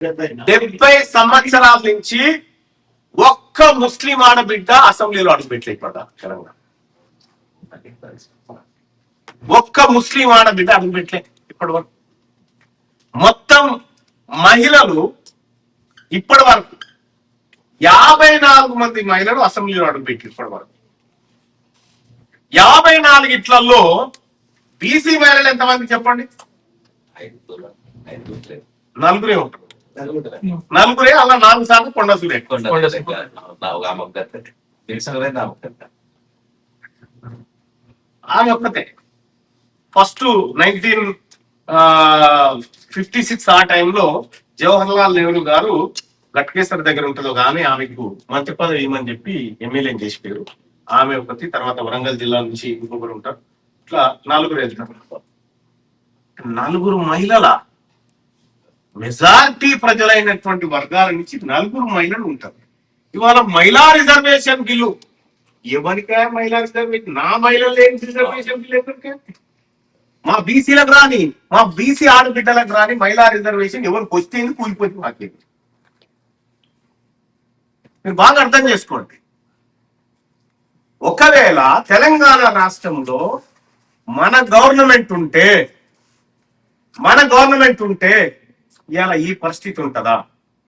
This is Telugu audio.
70 సంవత్సరాల నుంచి ఒక్క ముస్లిం ఆడబిడ్డ అసెంబ్లీలో అడుగుపెట్టలేకుండా తెలంగాణ. ఒక్క ముస్లిం ఆడబిడ్డ అడుగుపెట్టలే ఇప్పటి వరకు. మొత్తం మహిళలు ఇప్పటి వరకు 54 మంది మహిళలు అసెంబ్లీలో అడుగుపెట్టి ఇప్పటి వరకు. 54 ఇట్లలో బీసీ మహిళలు ఎంతమంది చెప్పండి? 4 ఉంటారు. 4 అలా 4 సార్లు కొండ సూర్య. ఆమె ఒక్కతే. ఫస్ట్ 1956 ఆ టైంలో జవహర్లాల్ నెహ్రూ గారు లట్కేశ్వర్ దగ్గర ఉంటుందో కానీ ఆమెకు మంత్రి పదవి ఇవ్వమని చెప్పి ఎమ్మెల్యేని చేసిపోయారు. ఆమె ఒకటి, తర్వాత వరంగల్ జిల్లా నుంచి ఇంకొకరు ఉంటారు. ఇట్లా 4 వెళ్తారు. 4 మహిళల మెజారిటీ ప్రజలైనటువంటి వర్గాల నుంచి 4 మహిళలు ఉంటారు. ఇవాళ మహిళా రిజర్వేషన్ బిల్లు ఎవరికా? మహిళా రిజర్వేషన్ నా మహిళలు లేని రిజర్వేషన్ బిల్లు ఎక్కడికే? మా బీసీలకు రాని, మా బీసీ ఆడబిడ్డలకు రాని మహిళా రిజర్వేషన్ ఎవరికి వస్తే కూలిపోయింది మాకేది. మీరు బాగా అర్థం చేసుకోండి. ఒకవేళ తెలంగాణ రాష్ట్రంలో మన గవర్నమెంట్ ఉంటే ఇవాళ ఈ పరిస్థితి ఉంటుందా?